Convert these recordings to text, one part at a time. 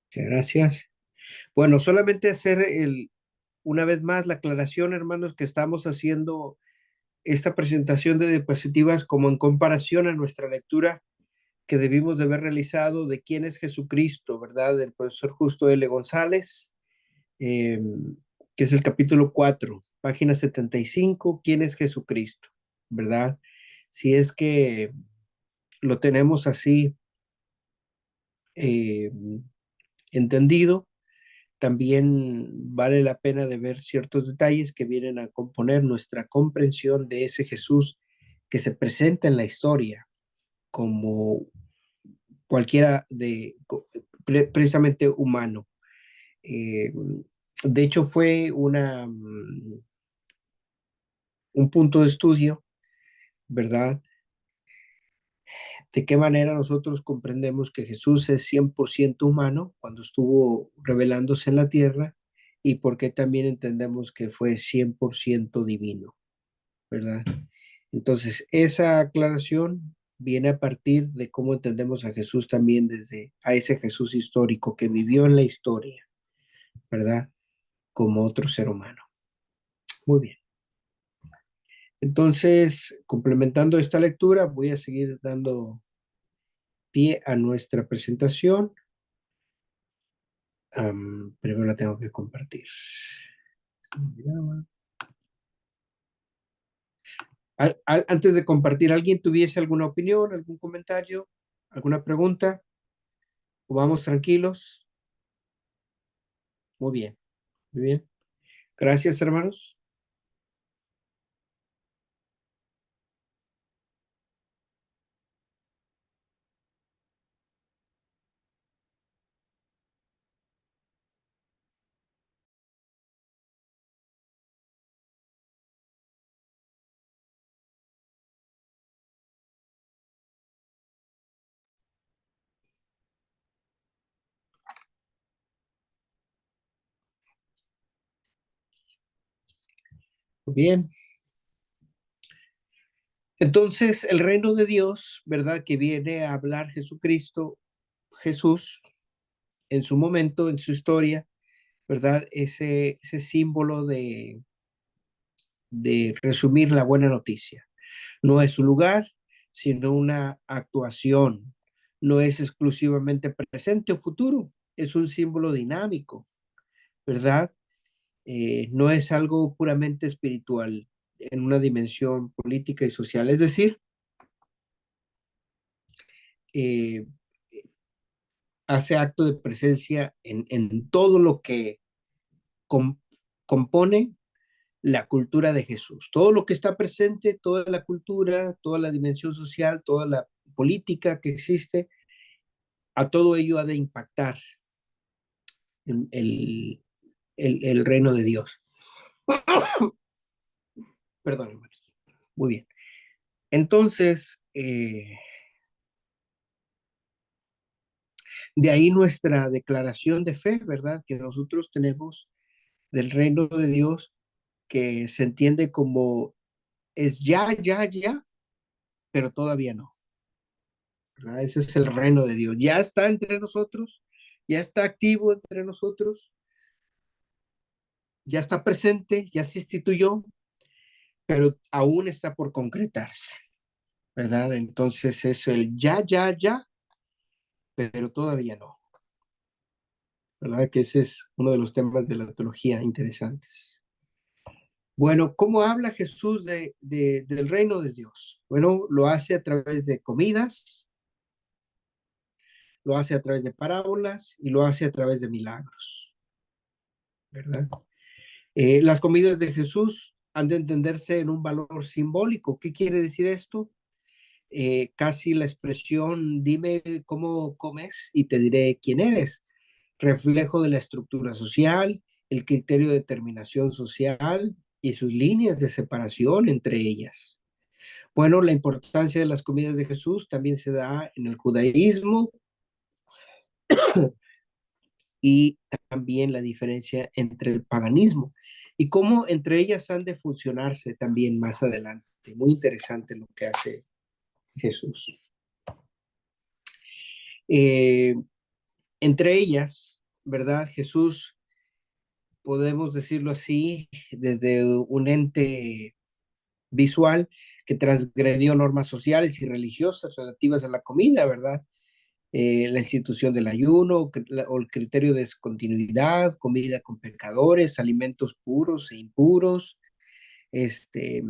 Muchas gracias. Bueno, solamente hacer una vez más la aclaración, hermanos, que estamos haciendo esta presentación de diapositivas como en comparación a nuestra lectura que debimos de haber realizado de quién es Jesucristo, ¿verdad? Del profesor Justo L. González, eh, que es el capítulo 4, página 75, ¿quién es Jesucristo? ¿Verdad? Si es que lo tenemos así eh, entendido, también vale la pena de ver ciertos detalles que vienen a componer nuestra comprensión de ese Jesús que se presenta en la historia como cualquiera precisamente humano. Eh, de hecho, fue un punto de estudio, ¿verdad? De qué manera nosotros comprendemos que Jesús es 100% humano cuando estuvo revelándose en la tierra y por qué también entendemos que fue 100% divino, ¿verdad? Entonces, esa aclaración viene a partir de cómo entendemos a Jesús también desde a ese Jesús histórico que vivió en la historia, ¿verdad? Como otro ser humano. Muy bien. Entonces, complementando esta lectura, voy a seguir dando pie a nuestra presentación. Primero la tengo que compartir. Antes de compartir, ¿alguien tuviese alguna opinión, algún comentario, alguna pregunta? ¿O vamos tranquilos? Muy bien, muy bien. Gracias, hermanos. Muy bien. Entonces, el reino de Dios, ¿verdad? Que viene a hablar Jesucristo, Jesús, en su momento, en su historia, ¿verdad? Ese símbolo de resumir la buena noticia. No es un lugar, sino una actuación. No es exclusivamente presente o futuro, es un símbolo dinámico, ¿verdad? No es algo puramente espiritual en una dimensión política y social. Es decir, eh, hace acto de presencia en todo lo que com compone la cultura de Jesús. Todo lo que está presente, toda la cultura, toda la dimensión social, toda la política que existe, a todo ello ha de impactar el, el reino de Dios. Perdón, hermanos. Muy bien. Entonces, de ahí nuestra declaración de fe, ¿verdad? Que nosotros tenemos del reino de Dios, que se entiende como es ya, ya, ya, pero todavía no. ¿Verdad? Ese es el reino de Dios. Ya está entre nosotros, ya está activo entre nosotros, ya está presente, ya se instituyó, pero aún está por concretarse, ¿verdad? Entonces es el ya, ya, ya, pero todavía no, ¿verdad? Que ese es uno de los temas de la teología interesantes. Bueno, ¿cómo habla Jesús del reino de Dios? Bueno, lo hace a través de comidas, lo hace a través de parábolas y lo hace a través de milagros, ¿verdad? Las comidas de Jesús han de entenderse en un valor simbólico. ¿Qué quiere decir esto? Casi la expresión, dime cómo comes y te diré quién eres. Reflejo de la estructura social, el criterio de determinación social y sus líneas de separación entre ellas. Bueno, la importancia de las comidas de Jesús también se da en el judaísmo y también la diferencia entre el paganismo y cómo entre ellas han de funcionarse también más adelante. Muy interesante lo que hace Jesús. Eh, entre ellas, ¿verdad? Jesús, podemos decirlo así, desde un ente visual que transgredió normas sociales y religiosas relativas a la comida, ¿verdad? La institución del ayuno o el criterio de continuidad, comida con pecadores, alimentos puros e impuros, este,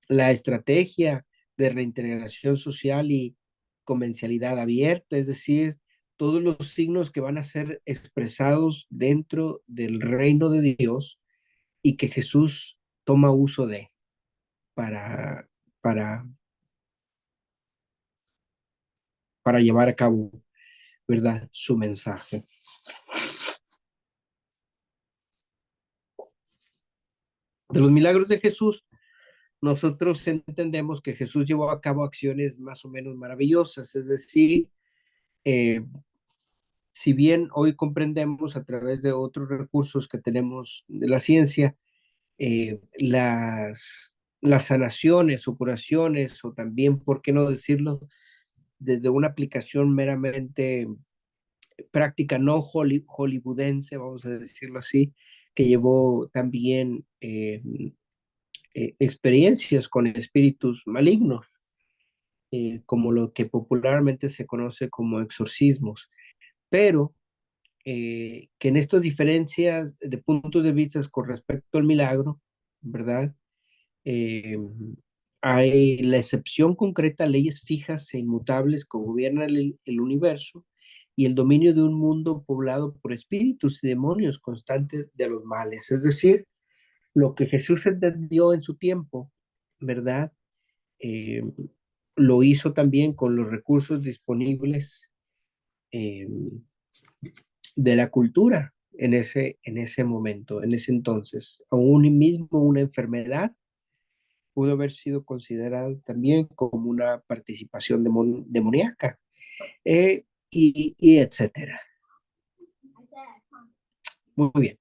la estrategia de reintegración social y convencionalidad abierta, es decir, todos los signos que van a ser expresados dentro del reino de Dios y que Jesús toma uso de para, para, para llevar a cabo, ¿verdad? Su mensaje. De los milagros de Jesús, nosotros entendemos que Jesús llevó a cabo acciones más o menos maravillosas, es decir, eh, si bien hoy comprendemos a través de otros recursos que tenemos de la ciencia, las sanaciones o curaciones, o también, ¿por qué no decirlo?, desde una aplicación meramente práctica, no hollywoodense, vamos a decirlo así, que llevó también experiencias con espíritus malignos, como lo que popularmente se conoce como exorcismos, pero que en estas diferencias de puntos de vista con respecto al milagro, ¿verdad? Eh, Hay la excepción concreta, leyes fijas e inmutables que gobiernan el universo y el dominio de un mundo poblado por espíritus y demonios constantes de los males. Es decir, lo que Jesús entendió en su tiempo, ¿verdad? Eh, lo hizo también con los recursos disponibles eh, de la cultura en ese momento, en ese entonces. Aún mismo una enfermedad pudo haber sido considerada también como una participación demoníaca, y etcétera. Muy bien.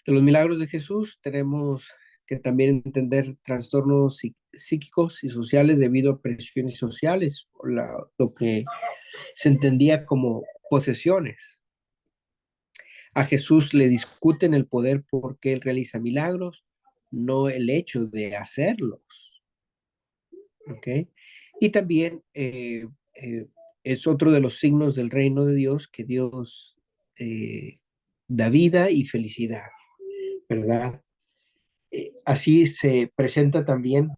De los milagros de Jesús tenemos que también entender trastornos psíquicos y sociales debido a presiones sociales, lo que se entendía como posesiones. A Jesús le discuten el poder porque él realiza milagros, no el hecho de hacerlos. ¿Ok? Y también es otro de los signos del reino de Dios que Dios da vida y felicidad, ¿verdad? Así se presenta también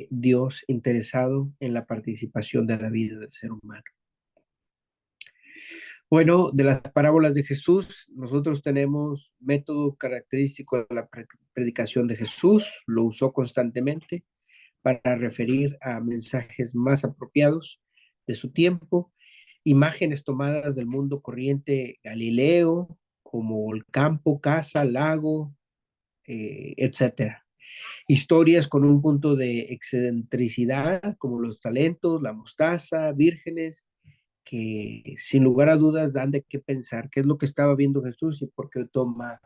Dios interesado en la participación de la vida del ser humano. Bueno, de las parábolas de Jesús, nosotros tenemos método característico de la predicación de Jesús, lo usó constantemente para referir a mensajes más apropiados de su tiempo, imágenes tomadas del mundo corriente galileo, como el campo, casa, lago, etcétera. Historias con un punto de excentricidad, como los talentos, la mostaza, vírgenes, que sin lugar a dudas dan de qué pensar, qué es lo que estaba viendo Jesús y por qué toma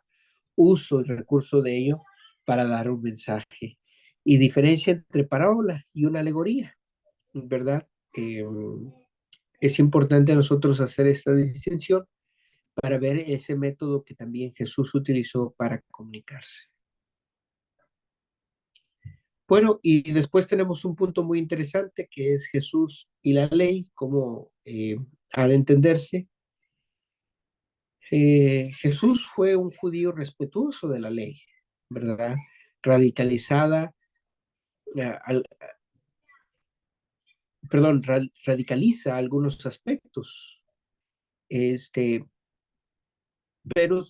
uso y recurso de ello para dar un mensaje. Y diferencia entre parábola y una alegoría, ¿verdad? Es importante nosotros hacer esta distinción para ver ese método que también Jesús utilizó para comunicarse. Bueno, y después tenemos un punto muy interesante que es Jesús y la ley, cómo ha de entenderse. Jesús fue un judío respetuoso de la ley, ¿verdad? Radicalizada, al, perdón, radicaliza algunos aspectos, este, pero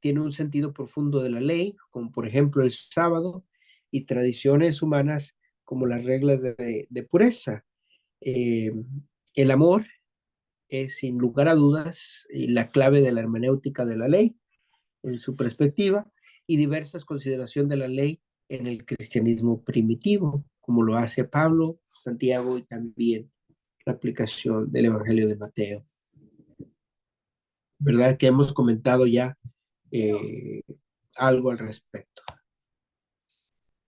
tiene un sentido profundo de la ley, como por ejemplo el sábado, y tradiciones humanas como las reglas de pureza. Eh, el amor es sin lugar a dudas la clave de la hermenéutica de la ley, en su perspectiva, y diversas consideraciones de la ley en el cristianismo primitivo, como lo hace Pablo, Santiago y también la aplicación del Evangelio de Mateo. ¿Verdad? Que hemos comentado ya eh, algo al respecto.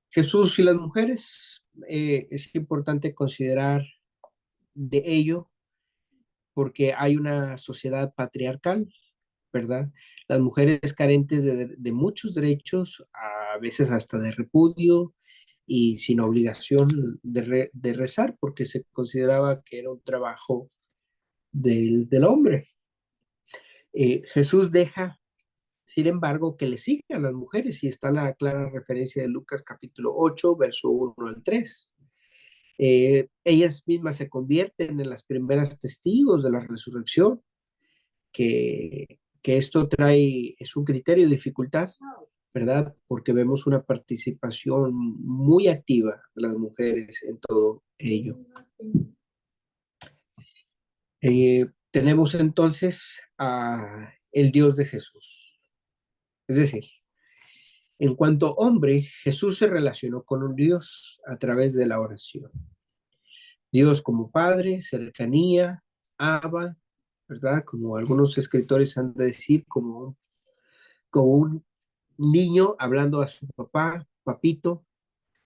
Jesús y las mujeres, es importante considerar de ello porque hay una sociedad patriarcal, ¿verdad? Las mujeres carentes de muchos derechos, a veces hasta de repudio y sin obligación de rezar, porque se consideraba que era un trabajo del hombre. Jesús deja, sin embargo, que le sigan las mujeres, y está la clara referencia de Lucas capítulo 8, verso 1 al 3. Ellas mismas se convierten en las primeras testigos de la resurrección, que esto trae, es un criterio de dificultad, ¿verdad? Porque vemos una participación muy activa de las mujeres en todo ello. Tenemos entonces a el Dios de Jesús. Es decir, en cuanto hombre, Jesús se relacionó con un Dios a través de la oración. Dios como Padre, cercanía, Abba, ¿verdad? Como algunos escritores han de decir, como un niño hablando a su papá, papito,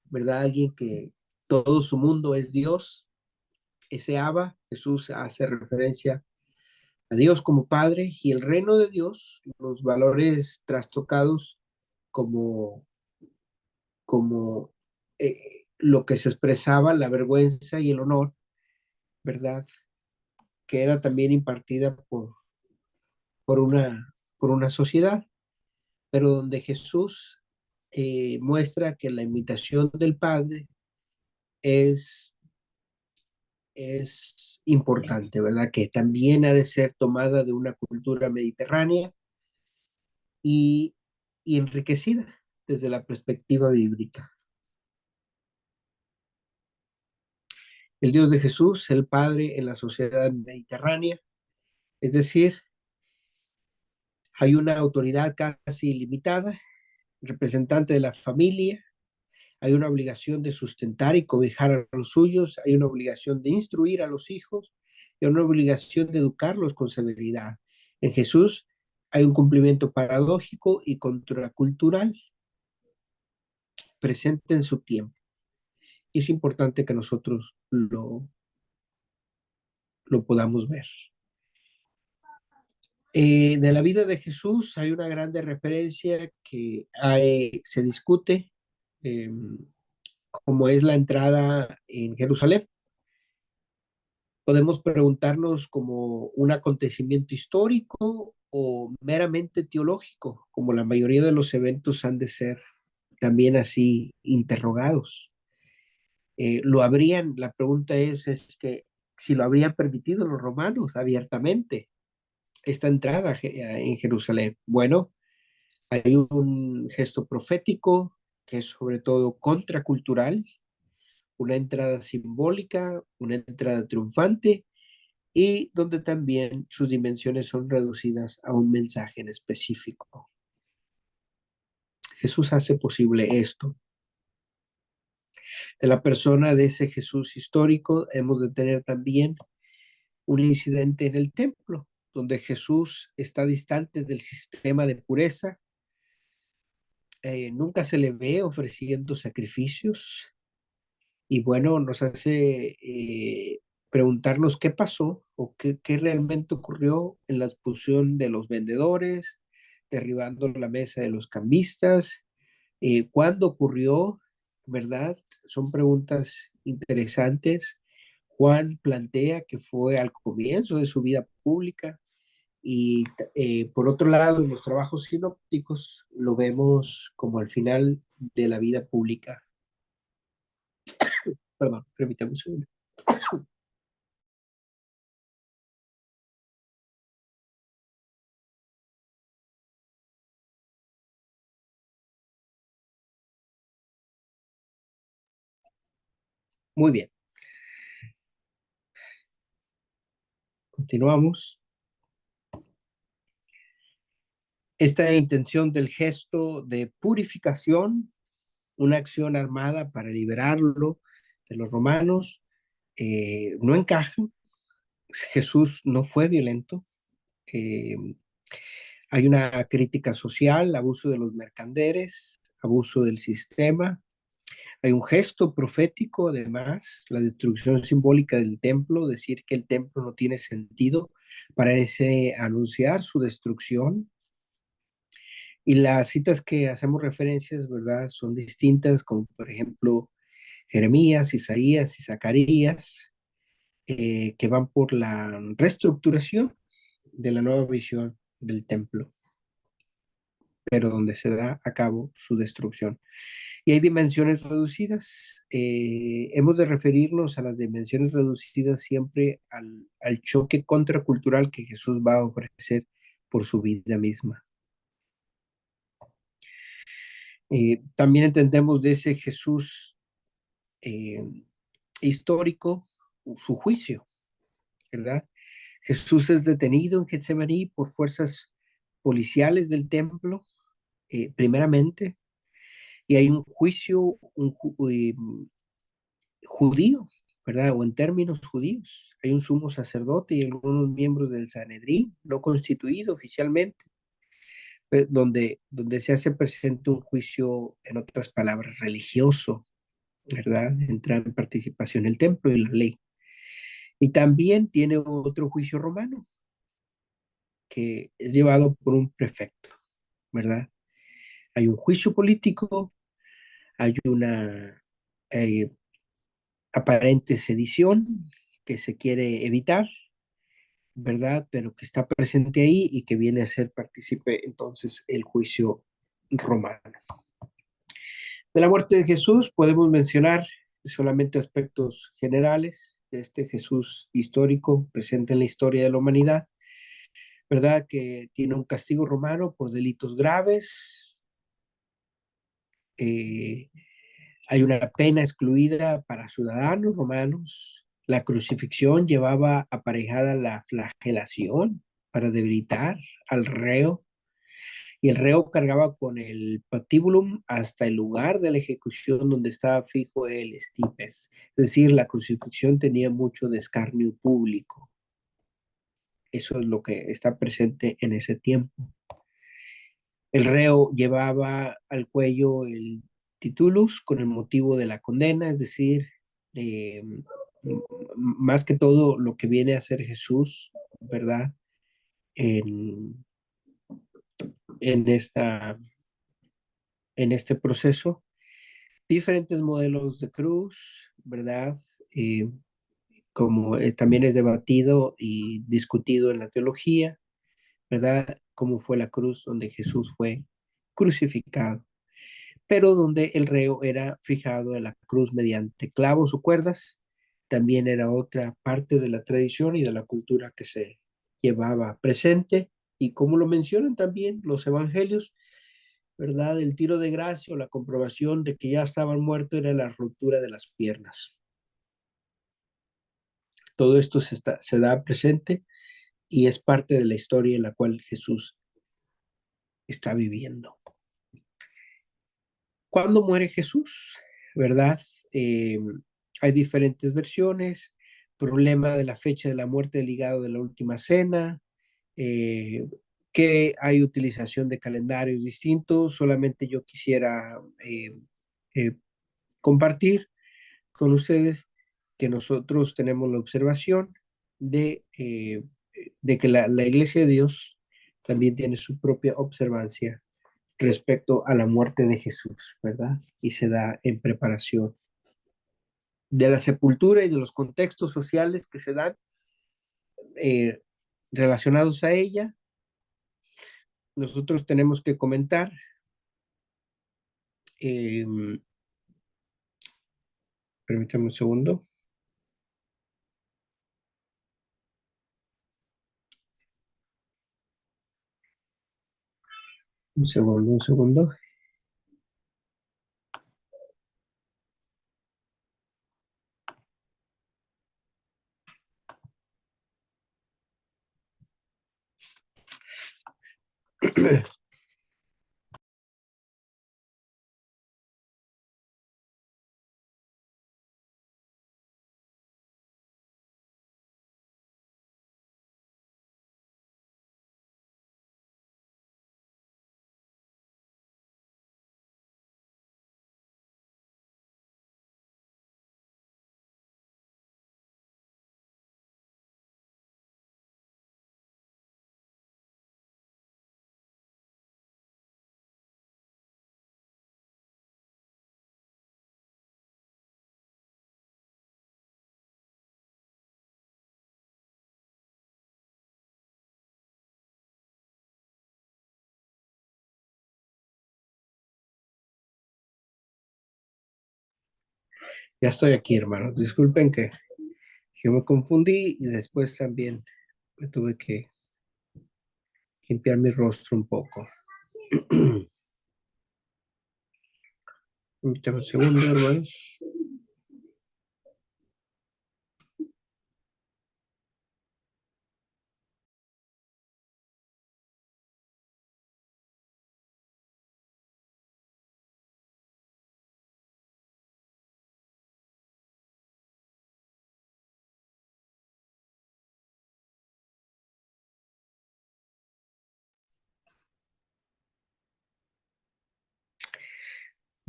¿verdad? Alguien que todo su mundo es Dios, ese Abba. Jesús hace referencia a Dios como Padre y el reino de Dios, los valores trastocados como, como lo que se expresaba, la vergüenza y el honor, ¿verdad? Que era también impartida por una sociedad, pero donde Jesús muestra que la imitación del Padre es, es importante, ¿verdad? Que también ha de ser tomada de una cultura mediterránea y, y enriquecida desde la perspectiva bíblica. El Dios de Jesús, el Padre en la sociedad mediterránea, es decir, hay una autoridad casi ilimitada, representante de la familia, hay una obligación de sustentar y cobijar a los suyos, hay una obligación de instruir a los hijos y una obligación de educarlos con severidad. En Jesús hay un cumplimiento paradójico y contracultural presente en su tiempo. Y es importante que nosotros lo podamos ver. De la vida de Jesús hay una grande referencia que se discute, eh, como es la entrada en Jerusalén. Podemos preguntarnos como un acontecimiento histórico o meramente teológico, como la mayoría de los eventos han de ser también así interrogados. La pregunta es que si lo habrían permitido los romanos abiertamente, esta entrada en Jerusalén. Bueno, hay un gesto profético que es sobre todo contracultural, una entrada simbólica, una entrada triunfante, y donde también sus dimensiones son reducidas a un mensaje en específico. Jesús hace posible esto. De la persona de ese Jesús histórico hemos de tener también un incidente en el templo, donde Jesús está distante del sistema de pureza. Nunca se le ve ofreciendo sacrificios, y bueno, nos hace preguntarnos qué pasó o qué realmente ocurrió en la expulsión de los vendedores, derribando la mesa de los cambistas, cuándo ocurrió, ¿verdad? Son preguntas interesantes. Juan plantea que fue al comienzo de su vida pública, y por otro lado, en los trabajos sinópticos lo vemos como al final de la vida pública. Perdón, permítame un segundo. Muy bien, continuamos. Esta intención del gesto de purificación, una acción armada para liberarlo de los romanos, no encaja. Jesús no fue violento. Eh, Hay una crítica social, abuso de los mercaderes, abuso del sistema, Hay un gesto profético, además, la destrucción simbólica del templo, decir que el templo no tiene sentido, parece anunciar su destrucción. Y las citas que hacemos referencias, ¿verdad? Son distintas, como por ejemplo Jeremías, Isaías y Zacarías, que van por la reestructuración de la nueva visión del templo, pero donde se da a cabo su destrucción. Y hay dimensiones reducidas. Hemos de referirnos a las dimensiones reducidas siempre al choque contracultural que Jesús va a ofrecer por su vida misma. También entendemos de ese Jesús eh, histórico su juicio, ¿verdad? Jesús es detenido en Getsemaní por fuerzas policiales del templo, primeramente, y hay un juicio judío, ¿verdad? O en términos judíos. Hay un sumo sacerdote y algunos miembros del Sanedrín, no constituido oficialmente, donde se hace presente un juicio, en otras palabras, religioso, ¿verdad? Entra en participación el templo y la ley. Y también tiene otro juicio romano, que es llevado por un prefecto, ¿verdad? Hay un juicio político, hay una eh, aparente sedición que se quiere evitar, ¿verdad? Pero que está presente ahí y que viene a ser partícipe entonces el juicio romano. De la muerte de Jesús podemos mencionar solamente aspectos generales de este Jesús histórico presente en la historia de la humanidad, ¿verdad? Que tiene un castigo romano por delitos graves, eh, hay una pena excluida para ciudadanos romanos, la crucifixión llevaba aparejada la flagelación para debilitar al reo, y el reo cargaba con el patíbulum hasta el lugar de la ejecución donde estaba fijo el estipes. Es decir, la crucifixión tenía mucho de escarnio público. Eso es lo que está presente en ese tiempo. El reo llevaba al cuello el titulus con el motivo de la condena, es decir, eh, más que todo lo que viene a hacer Jesús, ¿verdad? En, en, esta, en este proceso. Diferentes modelos de cruz, ¿verdad? Como también es debatido y discutido en la teología, ¿verdad? Cómo fue la cruz donde Jesús fue crucificado, pero donde el reo era fijado en la cruz mediante clavos o cuerdas, también era otra parte de la tradición y de la cultura que se llevaba presente, y como lo mencionan también los evangelios, ¿verdad? El tiro de gracia o la comprobación de que ya estaban muertos era la ruptura de las piernas. Todo esto se da presente y es parte de la historia en la cual Jesús está viviendo. ¿Cuándo muere Jesús? ¿Verdad? Eh, Hay diferentes versiones. Problema de la fecha de la muerte ligado de la última cena. eh, que hay utilización de calendarios distintos. Solamente yo quisiera eh, compartir con ustedes que nosotros tenemos la observación de que la Iglesia de Dios también tiene su propia observancia respecto a la muerte de Jesús, ¿verdad? Y se da en preparación de la sepultura y de los contextos sociales que se dan eh, relacionados a ella. Nosotros tenemos que comentar, eh, permítame un segundo, un segundo. Ya estoy aquí, hermanos. Disculpen que yo me confundí y después también me tuve que limpiar mi rostro un poco. Permítame un segundo, hermanos.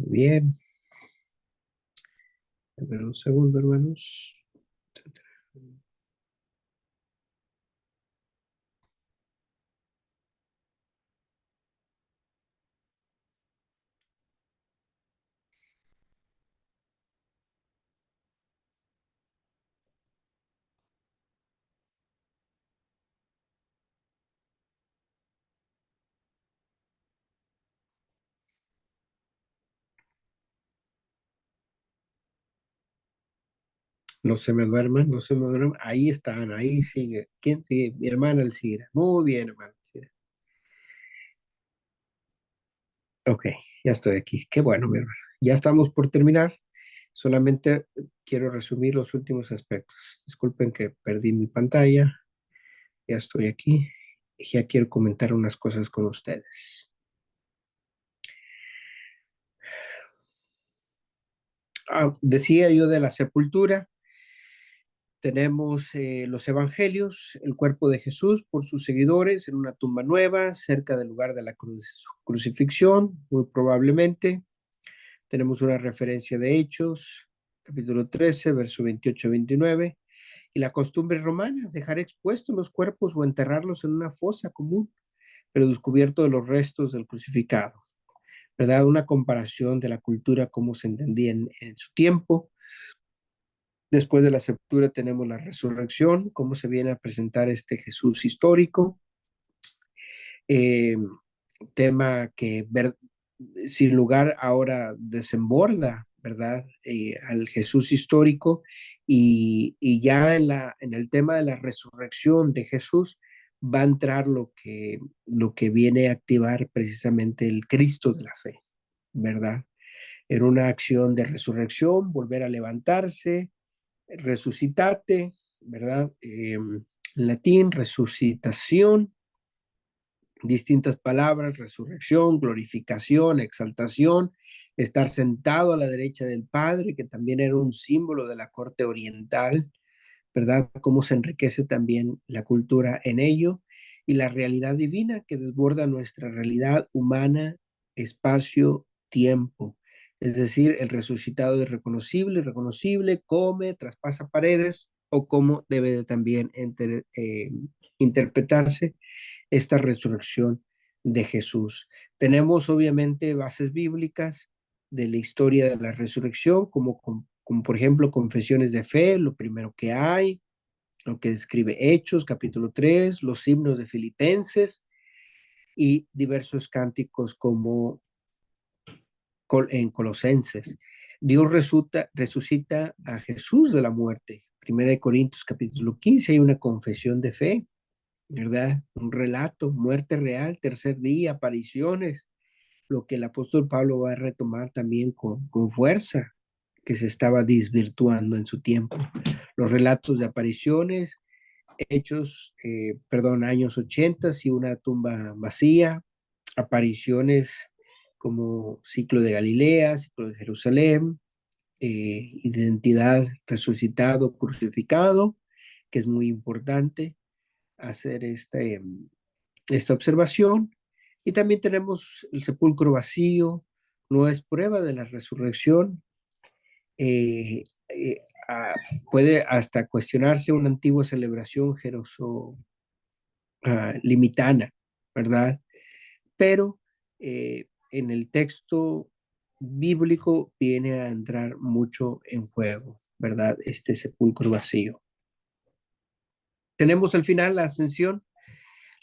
Bien. A ver, un segundo, hermanos. No se me duerman, no se me duerman. Ahí están, ahí sigue. ¿Quién sigue? Mi hermana Elcira. Muy bien, hermana Elcira. Ok, ya estoy aquí. Qué bueno, mi hermano. Ya estamos por terminar. Solamente quiero resumir los últimos aspectos. Disculpen que perdí mi pantalla. Ya estoy aquí. Y ya quiero comentar unas cosas con ustedes. Decía yo de la sepultura. Tenemos los evangelios, el cuerpo de Jesús por sus seguidores en una tumba nueva, cerca del lugar de la crucifixión, muy probablemente. Tenemos una referencia de Hechos, capítulo 13, verso 28-29, y la costumbre romana, dejar expuestos los cuerpos o enterrarlos en una fosa común, pero descubierto de los restos del crucificado. ¿Verdad? Una comparación de la cultura, cómo se entendía en su tiempo. Después de la sepultura tenemos la resurrección, cómo se viene a presentar este Jesús histórico, eh, tema que sin lugar ahora desemborda, ¿verdad? Al Jesús histórico y ya en el tema de la resurrección de Jesús va a entrar lo que viene a activar precisamente el Cristo de la fe, ¿verdad? En una acción de resurrección, volver a levantarse, resucitate, ¿verdad? En latín, resucitación, distintas palabras, resurrección, glorificación, exaltación, estar sentado a la derecha del Padre, que también era un símbolo de la corte oriental, ¿verdad? Cómo se enriquece también la cultura en ello y la realidad divina que desborda nuestra realidad humana, espacio, tiempo. Es decir, el resucitado es reconocible, reconocible, come, traspasa paredes o cómo debe de también interpretarse esta resurrección de Jesús. Tenemos obviamente bases bíblicas de la historia de la resurrección, como por ejemplo confesiones de fe, lo primero que hay, lo que describe Hechos, capítulo 3, los himnos de Filipenses y diversos cánticos como en Colosenses. Dios resucita a Jesús de la muerte. Primera de Corintios capítulo 15 hay una confesión de fe, ¿verdad? Un relato, muerte real, tercer día, apariciones, lo que el apóstol Pablo va a retomar también con fuerza, que se estaba desvirtuando en su tiempo. Los relatos de apariciones, años 80 y una tumba vacía, apariciones como ciclo de Galilea, ciclo de Jerusalén, identidad resucitado, crucificado, que es muy importante hacer esta observación. Y también tenemos el sepulcro vacío, no es prueba de la resurrección. Eh, eh, ah, Puede hasta cuestionarse una antigua celebración limitana, ¿verdad? Pero en el texto bíblico viene a entrar mucho en juego, ¿verdad? Este sepulcro vacío. Tenemos al final la ascensión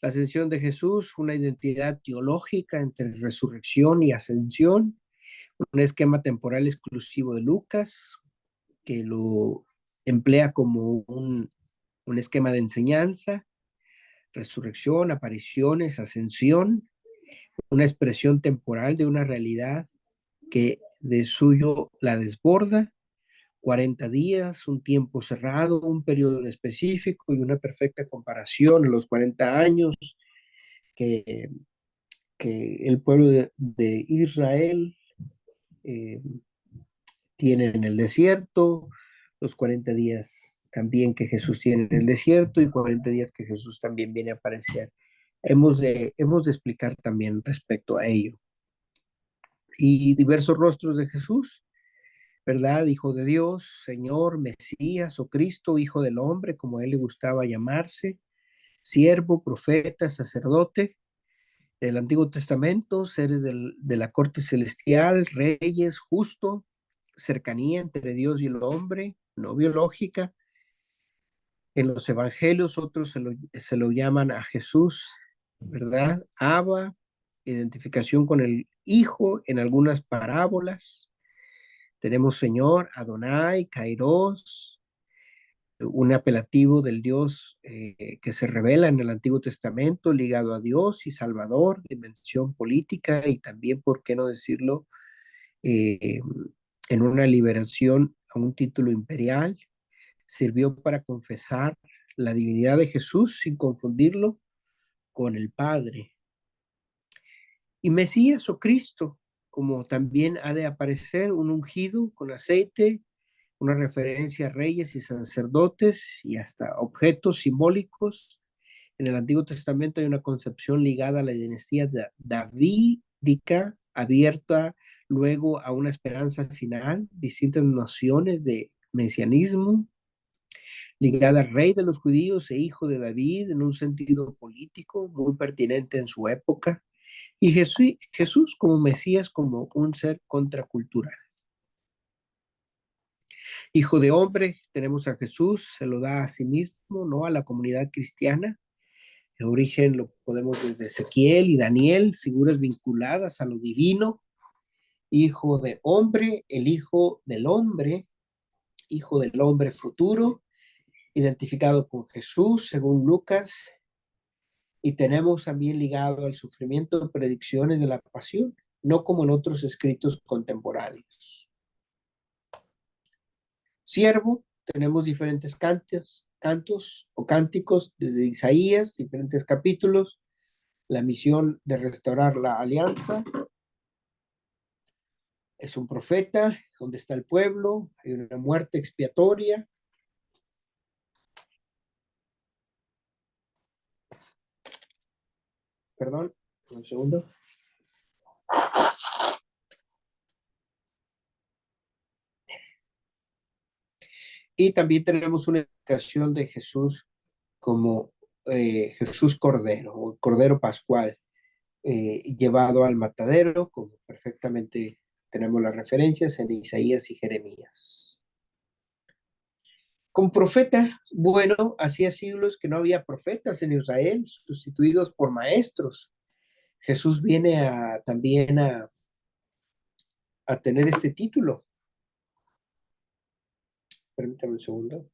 de Jesús, una identidad teológica entre resurrección y ascensión, un esquema temporal exclusivo de Lucas, que lo emplea como un esquema de enseñanza, resurrección, apariciones, ascensión, una expresión temporal de una realidad que de suyo la desborda, 40 días, un tiempo cerrado, un periodo específico y una perfecta comparación a los 40 años que, que el pueblo de Israel eh, tiene en el desierto, los 40 días también que Jesús tiene en el desierto y 40 días que Jesús también viene a aparecer. Hemos de explicar también respecto a ello. Y diversos rostros de Jesús, ¿verdad? Hijo de Dios, Señor, Mesías o Cristo, Hijo del Hombre, como a él le gustaba llamarse, siervo, profeta, sacerdote, el Antiguo Testamento, seres de la corte celestial, reyes, justo, cercanía entre Dios y el hombre, no biológica. En los evangelios otros se lo llaman a Jesús, ¿verdad? Abba, identificación con el Hijo en algunas parábolas. Tenemos Señor, Adonai, Kairos, un apelativo del Dios que se revela en el Antiguo Testamento, ligado a Dios y Salvador, dimensión política y también, ¿por qué no decirlo?, eh, en una liberación a un título imperial. Sirvió para confesar la divinidad de Jesús sin confundirlo con el Padre. Y Mesías o Cristo, como también ha de aparecer un ungido con aceite, una referencia a reyes y sacerdotes y hasta objetos simbólicos. En el Antiguo Testamento hay una concepción ligada a la dinastía davídica, abierta luego a una esperanza final, distintas nociones de mesianismo, ligada al rey de los judíos e hijo de David en un sentido político muy pertinente en su época, y Jesús como Mesías, como un ser contracultural. Hijo de hombre, tenemos a Jesús, se lo da a sí mismo, ¿no? A la comunidad cristiana. El origen lo podemos desde Ezequiel y Daniel, figuras vinculadas a lo divino. Hijo de hombre, el hijo del hombre futuro, identificado con Jesús, según Lucas, y tenemos también ligado al sufrimiento predicciones de la pasión, no como en otros escritos contemporáneos. Siervo, tenemos diferentes cantos o cánticos desde Isaías, diferentes capítulos, la misión de restaurar la alianza. Es un profeta, donde está el pueblo, hay una muerte expiatoria. Perdón, un segundo. Y también tenemos una explicación de Jesús como Jesús Cordero, o Cordero Pascual, llevado al matadero, como perfectamente tenemos las referencias en Isaías y Jeremías. Como profeta, bueno, hacía siglos que no había profetas en Israel, sustituidos por maestros. Jesús viene también a tener este título. Permítame un segundo.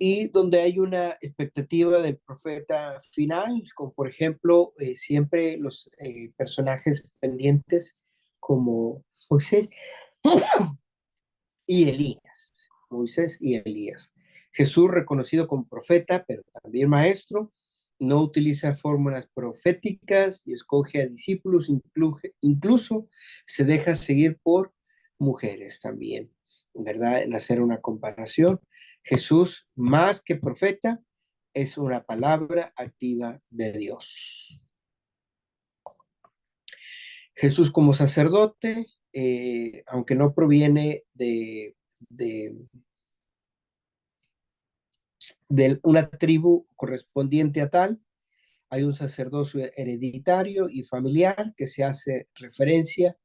Y donde hay una expectativa del profeta final, como por ejemplo, siempre los personajes pendientes como Moisés y Elías. Moisés y Elías. Jesús, reconocido como profeta, pero también maestro, no utiliza fórmulas proféticas y escoge a discípulos, incluso se deja seguir por mujeres también, ¿verdad? En hacer una comparación. Jesús, más que profeta, es una palabra activa de Dios. Jesús como sacerdote, aunque no proviene de una tribu correspondiente a tal, Hay un sacerdocio hereditario y familiar que se hace referencia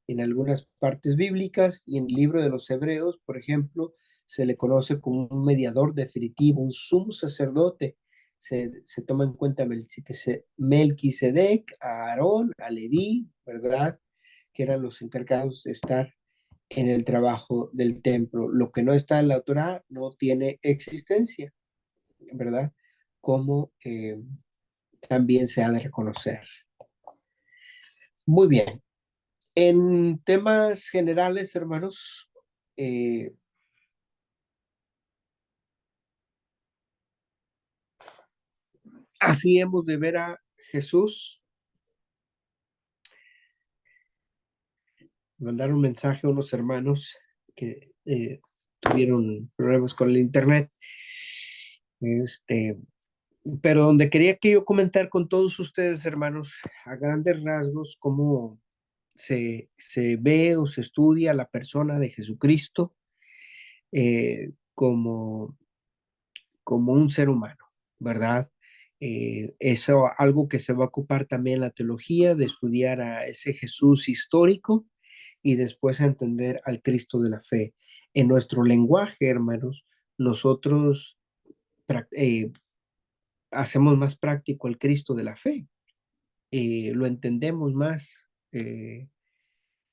en algunas partes bíblicas y en el libro de los Hebreos, por ejemplo, se le conoce como un mediador definitivo, un sumo sacerdote. Se toma en cuenta Melquisedec, a Aarón, a Leví, ¿verdad? Que eran los encargados de estar en el trabajo del templo. Lo que no está en la Torá no tiene existencia, ¿verdad? Como también se ha de reconocer. Muy bien. En temas generales, hermanos, eh, así hemos de ver a Jesús. Mandar un mensaje a unos hermanos que tuvieron problemas con el internet. Este, pero donde quería que yo comentar con todos ustedes, hermanos, a grandes rasgos, cómo se ve o se estudia la persona de Jesucristo como, como un ser humano, ¿verdad? Eso algo que se va a ocupar también la teología, de estudiar a ese Jesús histórico y después a entender al Cristo de la fe. En nuestro lenguaje, hermanos, nosotros hacemos más práctico el Cristo de la fe, lo entendemos más eh,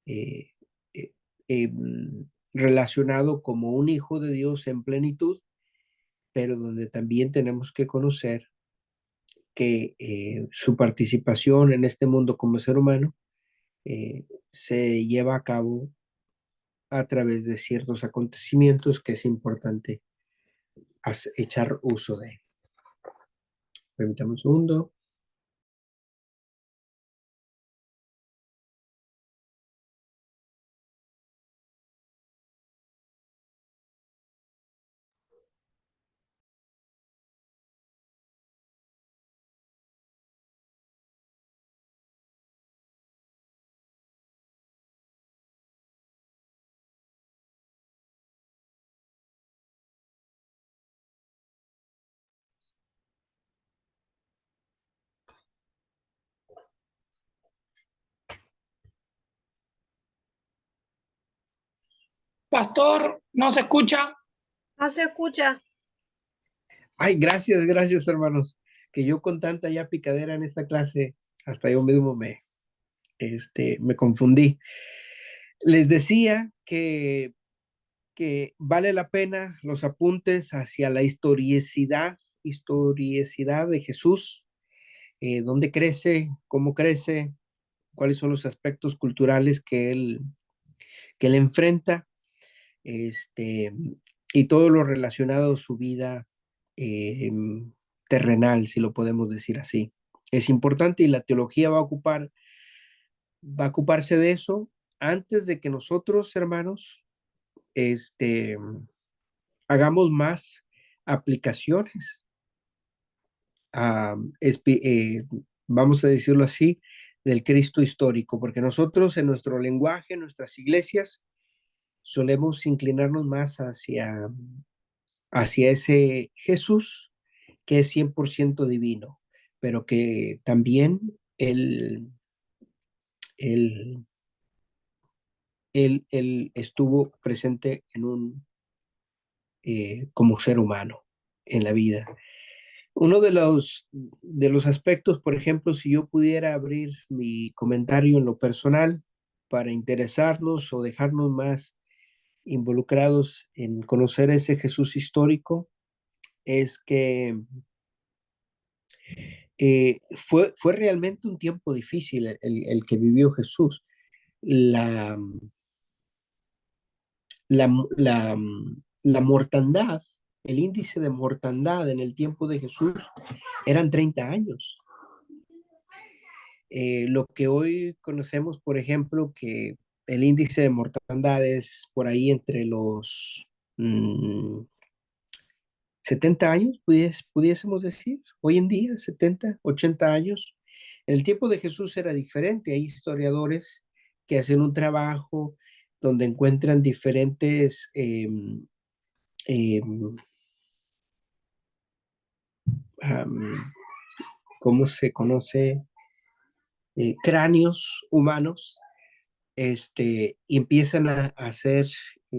eh, relacionado como un hijo de Dios en plenitud, pero donde también tenemos que conocer que su participación en este mundo como ser humano se lleva a cabo a través de ciertos acontecimientos que es importante echar uso de. Permítame un segundo. Pastor, no se escucha. No se escucha. Ay, gracias, gracias, hermanos. Que yo con tanta ya picadera en esta clase, hasta yo mismo me confundí. Les decía que vale la pena los apuntes hacia la historicidad de Jesús, dónde crece, cómo crece, cuáles son los aspectos culturales que él enfrenta, este, y todo lo relacionado a su vida eh, terrenal, si lo podemos decir así. Es importante y la teología va a ocuparse de eso antes de que nosotros, hermanos, este, hagamos más aplicaciones, a, vamos a decirlo así, del Cristo histórico, porque nosotros en nuestro lenguaje, en nuestras iglesias, solemos inclinarnos más hacia ese Jesús que es 100% divino, pero que también él, él estuvo presente como ser humano en la vida. Uno de los aspectos, por ejemplo, si yo pudiera abrir mi comentario en lo personal para interesarnos o dejarnos más involucrados en conocer ese Jesús histórico, es que fue realmente un tiempo difícil el que vivió Jesús. La, la, la, la mortandad, el índice de mortandad en el tiempo de Jesús eran 30 años. Lo que hoy conocemos, por ejemplo, que el índice de mortandad es por ahí entre los 70 años, pudiésemos decir, hoy en día, 70, 80 años. En el tiempo de Jesús era diferente. Hay historiadores que hacen un trabajo donde encuentran diferentes um, ¿cómo se conoce? Cráneos humanos, y empiezan a hacer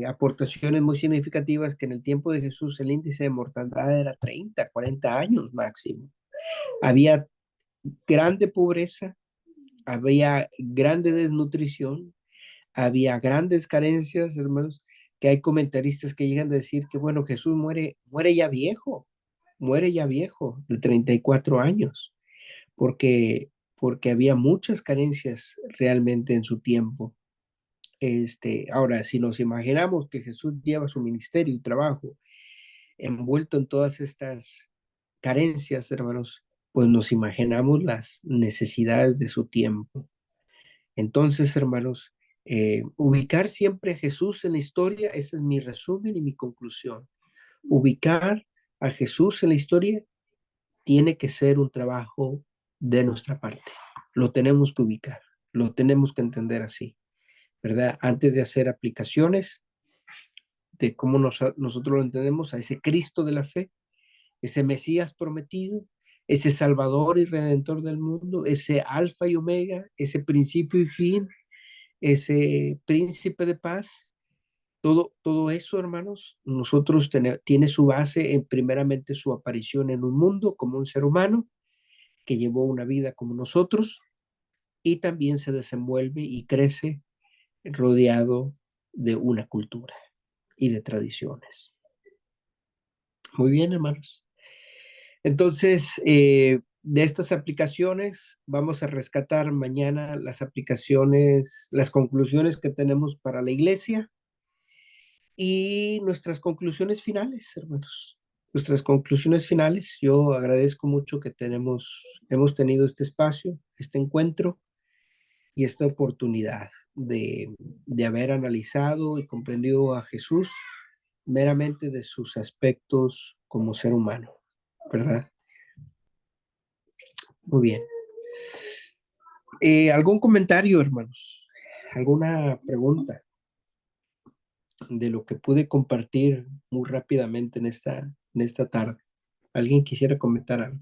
aportaciones muy significativas que en el tiempo de Jesús el índice de mortalidad era 30, 40 años máximo. Había grande pobreza, había grande desnutrición, había grandes carencias, hermanos, que hay comentaristas que llegan a decir que, bueno, Jesús muere ya viejo, de 34 años, porque, porque había muchas carencias realmente en su tiempo. Ahora, si nos imaginamos que Jesús lleva su ministerio y trabajo envuelto en todas estas carencias, hermanos, pues nos imaginamos las necesidades de su tiempo. Entonces, hermanos, ubicar siempre a Jesús en la historia, ese es mi resumen y mi conclusión. Ubicar a Jesús en la historia tiene que ser un trabajo de nuestra parte. Lo tenemos que ubicar, lo tenemos que entender así, ¿verdad? Antes de hacer aplicaciones de cómo nosotros lo entendemos a ese Cristo de la fe, ese Mesías prometido, ese Salvador y Redentor del mundo, ese Alfa y Omega, ese principio y fin, ese príncipe de paz, todo eso, hermanos, nosotros tiene su base en primeramente su aparición en un mundo como un ser humano que llevó una vida como nosotros y también se desenvuelve y crece rodeado de una cultura y de tradiciones. Muy bien, hermanos. Entonces, de estas aplicaciones, vamos a rescatar mañana las aplicaciones, las conclusiones que tenemos para la iglesia y nuestras conclusiones finales, hermanos. Nuestras conclusiones finales. Yo agradezco mucho que hemos tenido este espacio, este encuentro y esta oportunidad de haber analizado y comprendido a Jesús meramente de sus aspectos como ser humano, ¿verdad? Muy bien. ¿Algún comentario, hermanos? ¿Alguna pregunta de lo que pude compartir muy rápidamente en esta tarde? ¿Alguien quisiera comentar algo?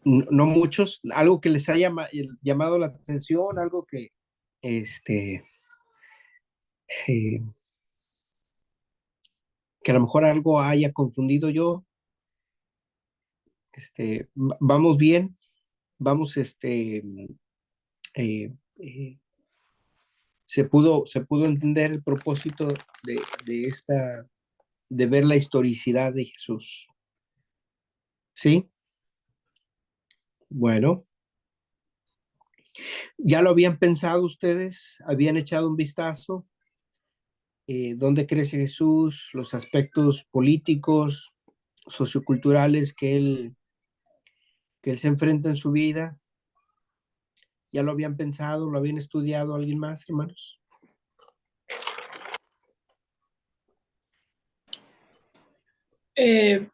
No muchos, algo que les haya llamado la atención, algo que, este, eh, que a lo mejor algo haya confundido yo. Vamos bien, vamos, eh, eh, se pudo entender el propósito de esta, de ver la historicidad de Jesús. ¿Sí? Bueno, ¿ya lo habían pensado ustedes? ¿Habían echado un vistazo? ¿Dónde crece Jesús? Los aspectos políticos, socioculturales que él se enfrenta en su vida. ¿Ya lo habían pensado? ¿Lo habían estudiado alguien más, hermanos?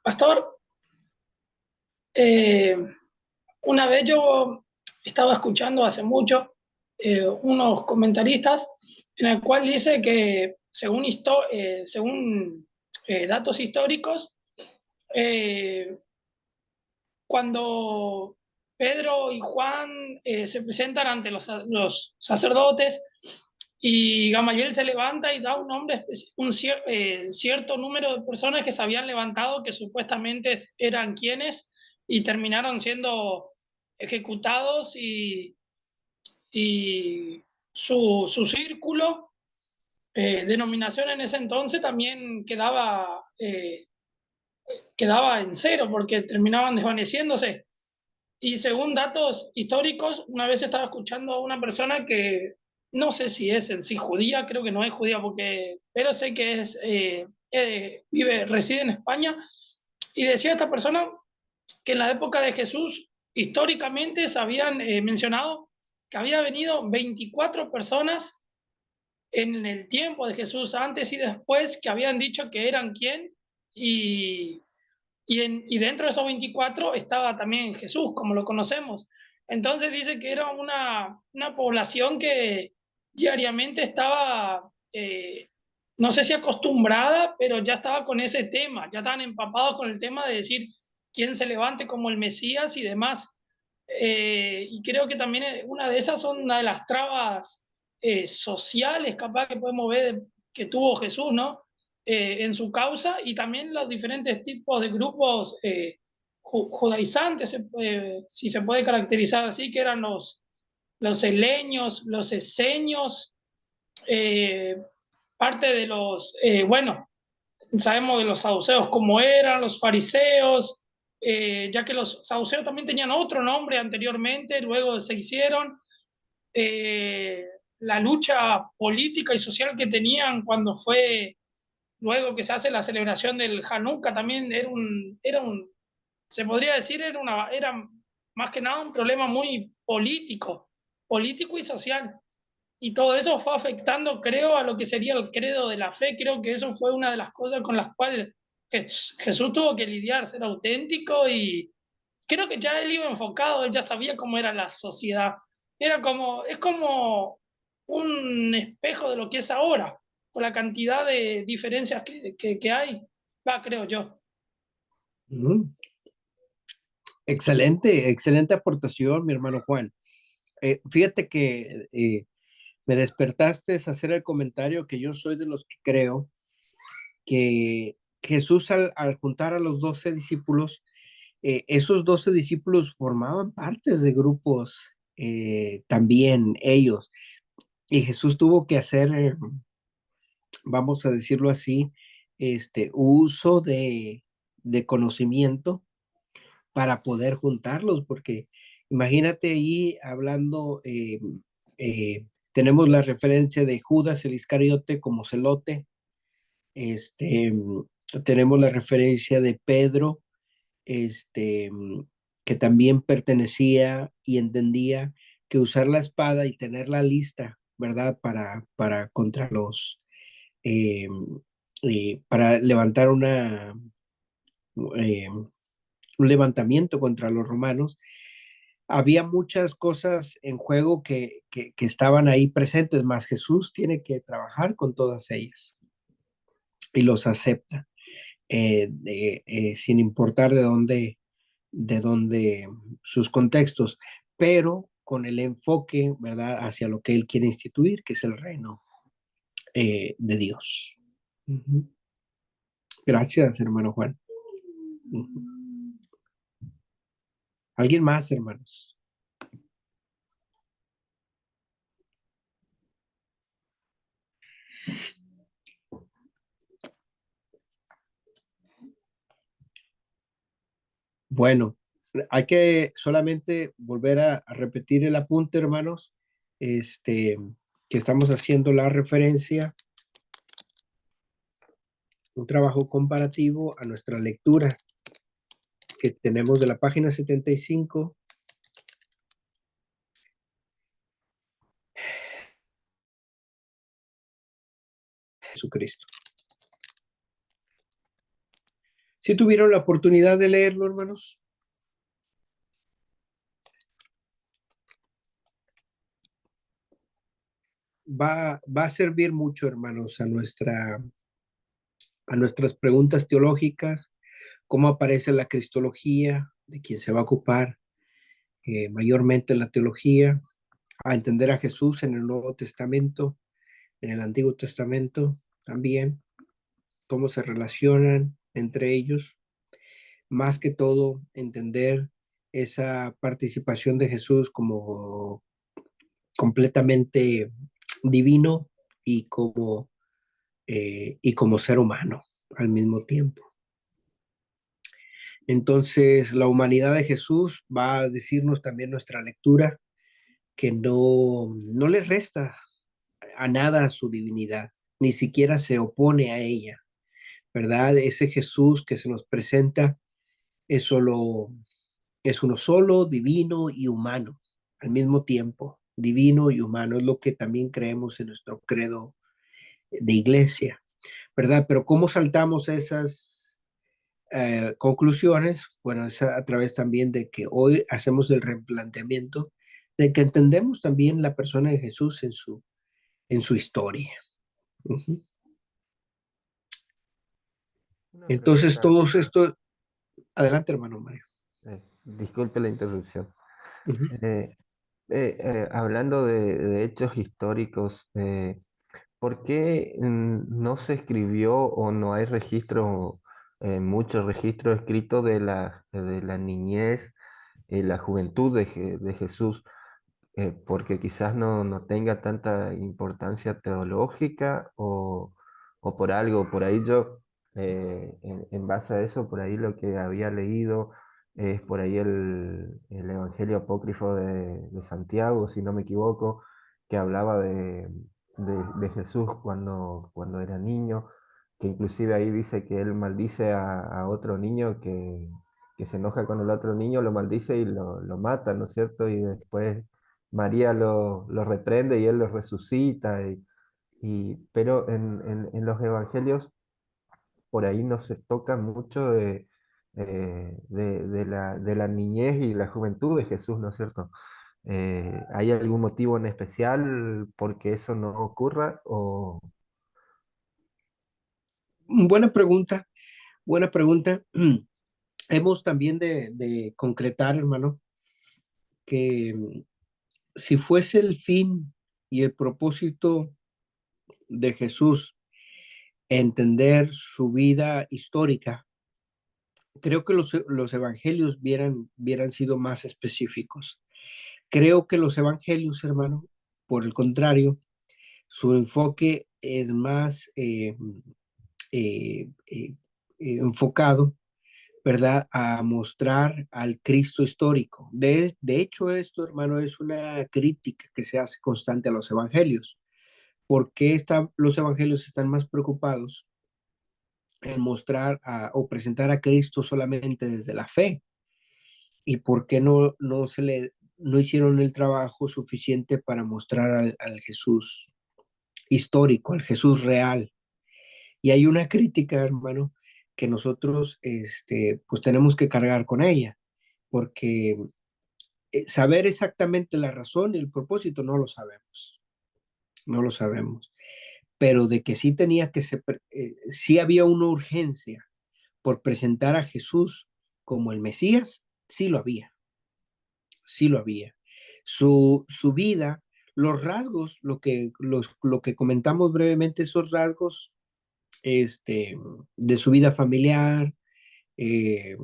Pastor, una vez yo estaba escuchando hace mucho unos comentaristas en el cual dice que según datos históricos, eh, cuando Pedro y Juan se presentan ante los sacerdotes y Gamaliel se levanta y da un nombre, cierto número de personas que se habían levantado que supuestamente eran quienes y terminaron siendo ejecutados y su círculo, denominación en ese entonces también quedaba en cero porque terminaban desvaneciéndose. Y según datos históricos, una vez estaba escuchando a una persona que no sé si es en sí judía, creo que no es judía, pero sé que reside en España, y decía esta persona que en la época de Jesús, históricamente se habían mencionado que había venido 24 personas en el tiempo de Jesús, antes y después, que habían dicho que eran quién, y y dentro de esos 24 estaba también Jesús, como lo conocemos. Entonces dice que era una población que diariamente estaba, no sé si acostumbrada, pero ya estaba con ese tema, ya estaban empapados con el tema de decir quién se levante como el Mesías y demás. Y creo que también una de esas son una de las trabas sociales, capaz que podemos ver que tuvo Jesús, ¿no? En su causa, y también los diferentes tipos de grupos judaizantes, si se puede caracterizar así, que eran los heleños, los esenios, eh, parte de los, bueno, sabemos de los saduceos cómo eran, los fariseos, ya que los saduceos también tenían otro nombre anteriormente, luego se hicieron, eh, la lucha política y social que tenían cuando fue, luego que se hace la celebración del Hanukkah, también se podría decir, era más que nada un problema muy político y social. Y todo eso fue afectando, creo, a lo que sería el credo de la fe. Creo que eso fue una de las cosas con las cuales Jesús tuvo que lidiar, ser auténtico, y creo que ya él iba enfocado, él ya sabía cómo era la sociedad. Es como un espejo de lo que es ahora, con la cantidad de diferencias que hay, creo yo. Mm, excelente, excelente aportación, mi hermano Juan. Fíjate que me despertaste a hacer el comentario que yo soy de los que creo que Jesús al juntar a los 12 discípulos, esos 12 discípulos formaban partes de grupos también ellos. Y Jesús tuvo que hacer, vamos a decirlo así, uso de conocimiento para poder juntarlos, porque imagínate ahí hablando, tenemos la referencia de Judas el Iscariote como celote, este, tenemos la referencia de Pedro, este, que también pertenecía y entendía que usar la espada y tenerla lista, ¿verdad? Para contra eh, para levantar un levantamiento contra los romanos. Había muchas cosas en juego que estaban ahí presentes, más Jesús tiene que trabajar con todas ellas y los acepta, sin importar de dónde sus contextos, pero con el enfoque, ¿verdad?, hacia lo que él quiere instituir, que es el reino de Dios. Uh-huh. Gracias, hermano Juan. Uh-huh. ¿Alguien más, hermanos? Bueno, hay que solamente volver a repetir el apunte, hermanos, que estamos haciendo la referencia, un trabajo comparativo a nuestra lectura que tenemos de la página 75. Jesucristo. ¿Sí tuvieron la oportunidad de leerlo, hermanos? Va a servir mucho, hermanos, a nuestras preguntas teológicas, cómo aparece la cristología, de quién se va a ocupar mayormente la teología, a entender a Jesús en el Nuevo Testamento, en el Antiguo Testamento también, cómo se relacionan entre ellos, más que todo entender esa participación de Jesús como completamente divino y como ser humano al mismo tiempo. Entonces, la humanidad de Jesús va a decirnos también nuestra lectura que no le resta a nada su divinidad, ni siquiera se opone a ella, ¿verdad? Ese Jesús que se nos presenta es es uno solo, divino y humano, al mismo tiempo, divino y humano, es lo que también creemos en nuestro credo de iglesia, ¿verdad? Pero ¿cómo saltamos conclusiones, bueno, es a través también de que hoy hacemos el replanteamiento, de que entendemos también la persona de Jesús en su historia. Ujú. Una Entonces, pregunta, todos esto, adelante, hermano Mario. disculpe la interrupción. Ujú. Eh, Hablando de hechos históricos, ¿por qué no se escribió o no hay registro, mucho registro escrito de la niñez y la juventud de Jesús? Porque quizás no tenga tanta importancia teológica o por algo. Por ahí yo, en base a eso, por ahí lo que había leído es por ahí el Evangelio apócrifo de Santiago, si no me equivoco, que hablaba de Jesús cuando era niño, que inclusive ahí dice que él maldice a otro niño que se enoja con el otro niño, lo maldice y lo mata, ¿no es cierto? Y después María lo reprende y él lo resucita. Pero en los evangelios por ahí no se toca mucho de la niñez y la juventud de Jesús, ¿no es cierto? ¿Hay algún motivo en especial por qué eso no ocurra? O... Buena pregunta, buena pregunta. Hemos también de concretar, hermano, que si fuese el fin y el propósito de Jesús entender su vida histórica, creo que los evangelios hubieran sido más específicos. Creo que los evangelios, hermano, por el contrario, su enfoque es más eh, eh, enfocado, ¿verdad?, a mostrar al Cristo histórico. De hecho, esto, hermano, es una crítica que se hace constante a los evangelios. ¿Por qué los evangelios están más preocupados en mostrar o presentar a Cristo solamente desde la fe? ¿Y por qué no hicieron el trabajo suficiente para mostrar al Jesús histórico, al Jesús real? Y hay una crítica, hermano, que nosotros pues tenemos que cargar con ella, porque saber exactamente la razón y el propósito no lo sabemos, no lo sabemos, pero de que sí tenía que ser, sí había una urgencia por presentar a Jesús como el Mesías, sí lo había, sí lo había. Su vida, los rasgos, lo que comentamos brevemente, esos rasgos de su vida familiar, eh,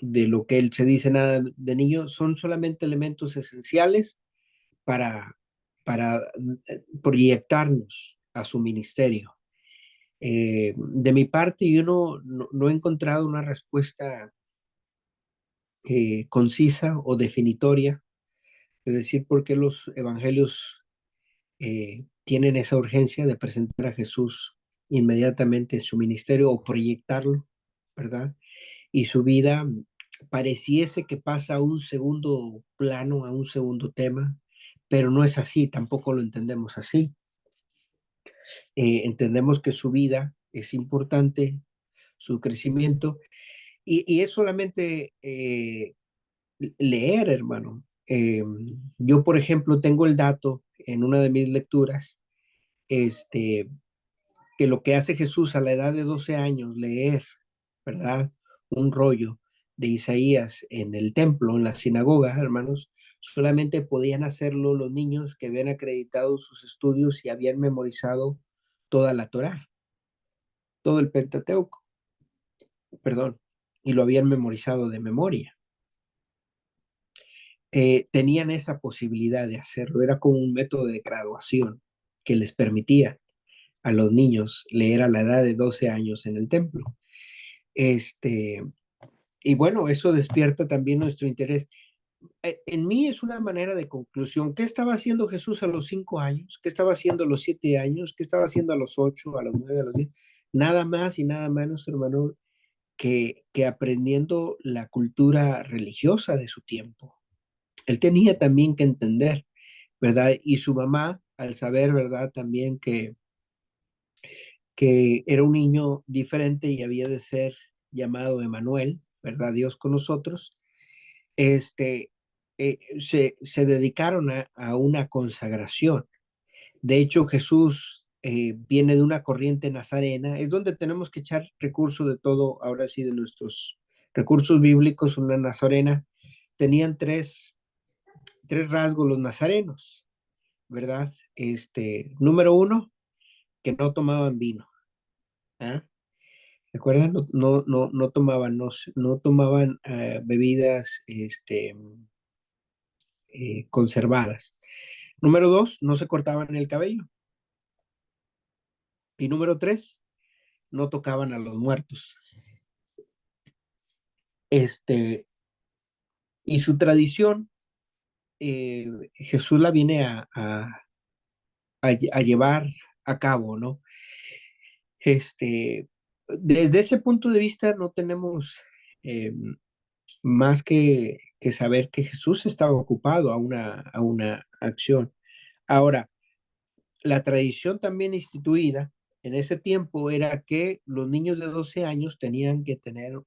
de lo que él se dice nada de niño, son solamente elementos esenciales para, para proyectarnos a su ministerio. De mi parte, yo no he encontrado una respuesta concisa o definitoria, es decir, por qué los evangelios tienen esa urgencia de presentar a Jesús inmediatamente en su ministerio o proyectarlo, ¿verdad? Y su vida pareciese que pasa a un segundo plano, a un segundo tema, pero no es así, tampoco lo entendemos así. Entendemos que su vida es importante, su crecimiento, y es solamente leer, hermano. Yo, por ejemplo, tengo el dato en una de mis lecturas, este, que lo que hace Jesús a la edad de 12 años, leer, ¿verdad? Un rollo de Isaías en el templo, en la sinagoga, hermanos, solamente podían hacerlo los niños que habían acreditado sus estudios y habían memorizado toda la Torá, todo el Pentateuco, perdón, y lo habían memorizado de memoria. Tenían esa posibilidad de hacerlo, era como un método de graduación que les permitía a los niños leer a la edad de 12 años en el templo. Este, y bueno, eso despierta también nuestro interés. En mí es una manera de conclusión. ¿Qué estaba haciendo Jesús a los 5 años? ¿Qué estaba haciendo a los 7 años? ¿Qué estaba haciendo a los 8, a los 9, a los 10? Nada más y nada menos, hermano, que aprendiendo la cultura religiosa de su tiempo. Él tenía también que entender, ¿verdad? Y su mamá, al saber, ¿verdad? También que era un niño diferente y había de ser llamado Emanuel, ¿verdad? Dios con nosotros, se dedicaron a una consagración. De hecho, Jesús viene de una corriente nazarena, es donde tenemos que echar recursos de todo, ahora sí, de nuestros recursos bíblicos, una nazarena. Tenían tres rasgos los nazarenos, ¿verdad? Número uno, que no tomaban vino. ¿Ah? ¿Recuerdan? No tomaban, no tomaban bebidas conservadas. Número dos, no se cortaban el cabello. Y número tres, no tocaban a los muertos. Y su tradición, Jesús la viene a llevar a cabo, ¿no? Desde ese punto de vista no tenemos eh, más que saber que Jesús estaba ocupado a una acción. Ahora, la tradición también instituida en ese tiempo era que los niños de 12 años tenían que tener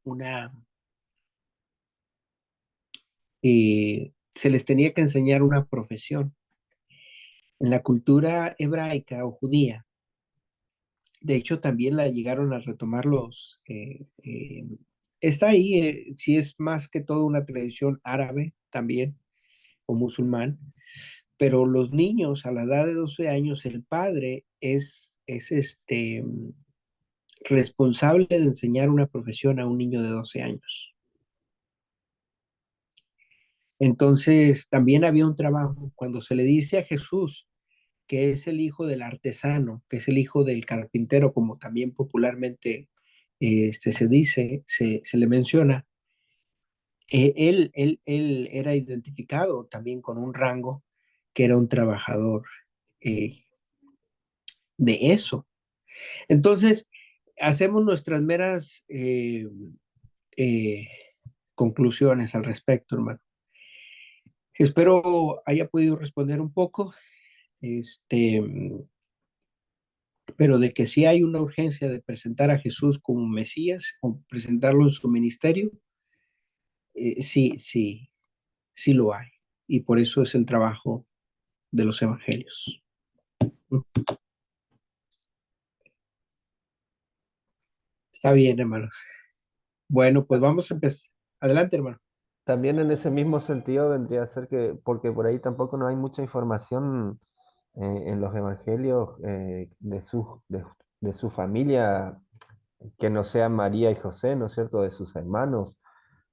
se les tenía que enseñar una profesión. En la cultura hebraica o judía, de hecho también la llegaron a retomar está ahí, sí es más que todo una tradición árabe también, o musulmán, pero los niños a la edad de 12 años, el padre es responsable de enseñar una profesión a un niño de 12 años. Entonces, también había un trabajo. Cuando se le dice a Jesús que es el hijo del artesano, que es el hijo del carpintero, como también popularmente se dice, se le menciona, él era identificado también con un rango que era un trabajador eh, de eso. Entonces, hacemos nuestras meras eh, conclusiones al respecto, hermano. Espero haya podido responder un poco, pero de que sí hay una urgencia de presentar a Jesús como Mesías o presentarlo en su ministerio, sí, sí, sí lo hay. Y por eso es el trabajo de los evangelios. Está bien, hermano. Bueno, pues vamos a empezar. Adelante, hermano. También en ese mismo sentido vendría a ser que, porque por ahí tampoco no hay mucha información en los evangelios de su familia que no sean María y José, ¿no es cierto?, de sus hermanos.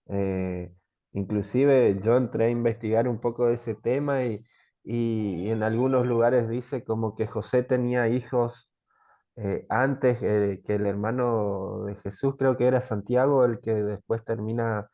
Eh, Inclusive yo entré a investigar un poco de ese tema y en algunos lugares dice como que José tenía hijos antes que el hermano de Jesús, creo que era Santiago, el que después termina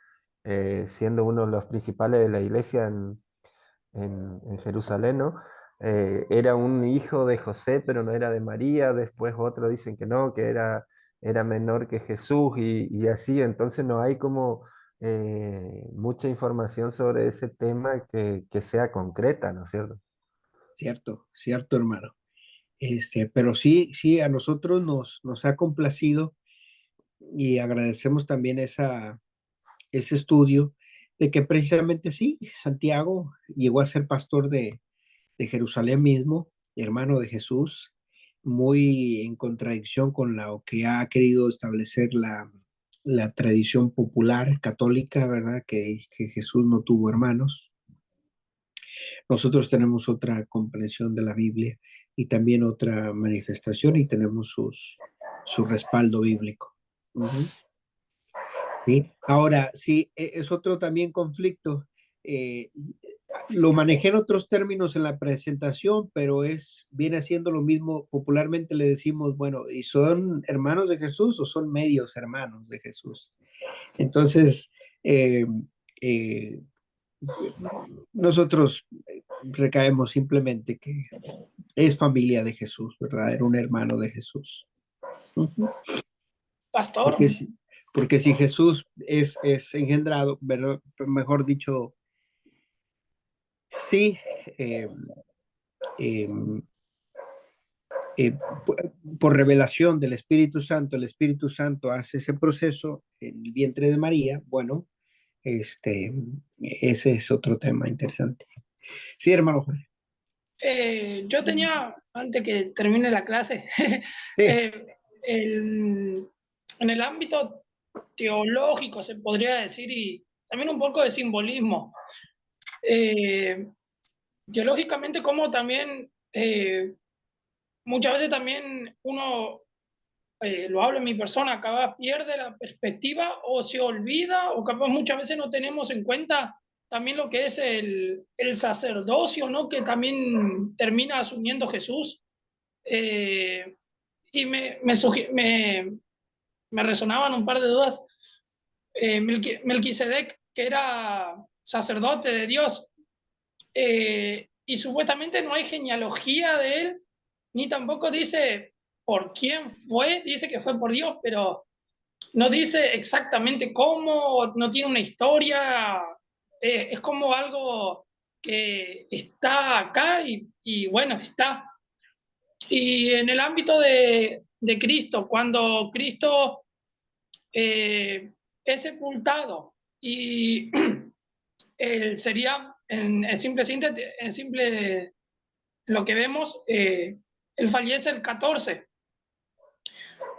siendo uno de los principales de la iglesia en Jerusalén, ¿no? Era un hijo de José, pero no era de María. Después otros dicen que no, que era menor que Jesús y así. Entonces no hay como mucha información sobre ese tema que sea concreta, ¿no es cierto? Cierto, cierto, hermano. Pero sí, sí, a nosotros nos ha complacido y agradecemos también ese estudio de que precisamente sí, Santiago llegó a ser pastor de Jerusalén mismo, hermano de Jesús, muy en contradicción con lo que ha querido establecer la tradición popular católica, ¿verdad? Que Jesús no tuvo hermanos. Nosotros tenemos otra comprensión de la Biblia y también otra manifestación y tenemos su respaldo bíblico. Ujú. ¿Sí? Ahora, sí, es otro también conflicto. eh, lo manejé en otros términos en la presentación, pero viene siendo lo mismo. Popularmente le decimos, bueno, ¿y son hermanos de Jesús o son medios hermanos de Jesús? Entonces, eh, eh, nosotros recaemos simplemente que es familia de Jesús, ¿verdad? Era un hermano de Jesús. Ujú. Pastor, Porque porque si Jesús es engendrado, ¿verdad? Mejor dicho, sí, eh, eh, eh, por revelación del Espíritu Santo, el Espíritu Santo hace ese proceso en el vientre de María. Bueno, ese es otro tema interesante. Sí, hermano Juan. Yo tenía, antes que termine la clase, Sí, eh, en el ámbito teológico, se podría decir, y también un poco de simbolismo. Teológicamente, como también muchas veces también uno, lo hablo en mi persona, capaz pierde la perspectiva o se olvida, o capaz muchas veces no tenemos en cuenta también lo que es el sacerdocio, ¿no? Que también termina asumiendo Jesús. Eh, y me resonaban un par de dudas. Melquisedec, que era sacerdote de Dios, y supuestamente no hay genealogía de él, ni tampoco dice por quién fue, dice que fue por Dios, pero no dice exactamente cómo, no tiene una historia, es como algo que está acá y bueno, está. Y en el ámbito de Cristo, cuando Cristo es sepultado y él sería, en simple lo que vemos, él fallece el 14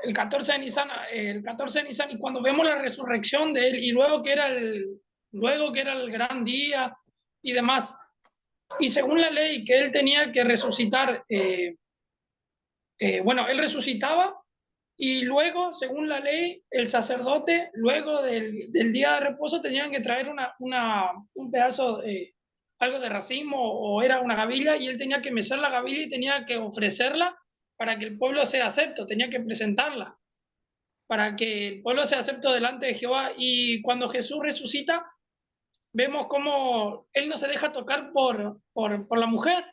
de Nisan, y cuando vemos la resurrección de él, y luego que era el gran día y demás, y según la ley que él tenía que resucitar, bueno, él resucitaba y luego, según la ley, el sacerdote, luego del día de reposo, tenían que traer un pedazo, algo de racimo o era una gavilla, y él tenía que mecer la gavilla y tenía que ofrecerla para que el pueblo sea acepto, tenía que presentarla para que el pueblo sea acepto delante de Jehová. Y cuando Jesús resucita, vemos cómo él no se deja tocar por la mujer.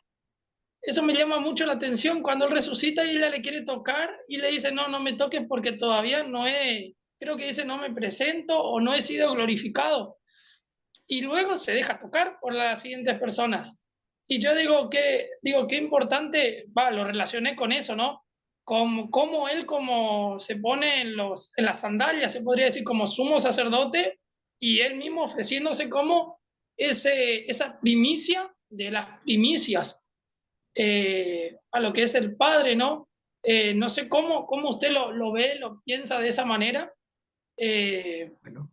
Eso me llama mucho la atención cuando él resucita y ella le quiere tocar y le dice, no, no me toques porque todavía no he, creo que dice, no me presento o no he sido glorificado. Y luego se deja tocar por las siguientes personas. Y yo digo, qué importante, lo relacioné con eso, ¿no? Como él como se pone en las sandalias, se podría decir, como sumo sacerdote, y él mismo ofreciéndose como esa primicia de las primicias, a lo que es el Padre, ¿no? No sé cómo usted lo ve, lo piensa de esa manera. bueno.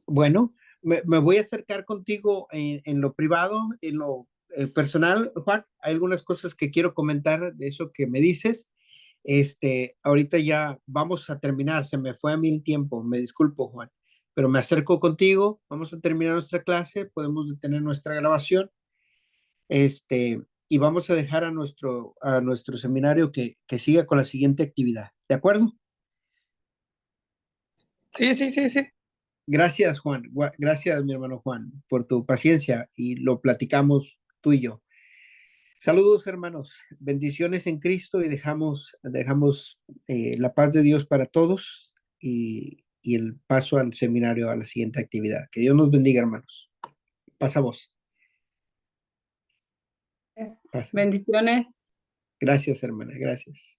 Bueno, me voy a acercar contigo en lo privado, en lo personal, Juan. Hay algunas cosas que quiero comentar de eso que me dices. Ahorita ya vamos a terminar, se me fue a mí el tiempo, me disculpo, Juan, pero me acerco contigo, vamos a terminar nuestra clase, podemos detener nuestra grabación, y vamos a dejar a nuestro seminario que siga con la siguiente actividad. ¿De acuerdo? Sí, sí, sí, sí. Gracias, Juan. Gracias, mi hermano Juan, por tu paciencia y lo platicamos tú y yo. Saludos, hermanos. Bendiciones en Cristo y dejamos la paz de Dios para todos y el paso al seminario, a la siguiente actividad. Que Dios nos bendiga, hermanos. Pasa vos. Pasa. Bendiciones. Gracias, hermana. Gracias.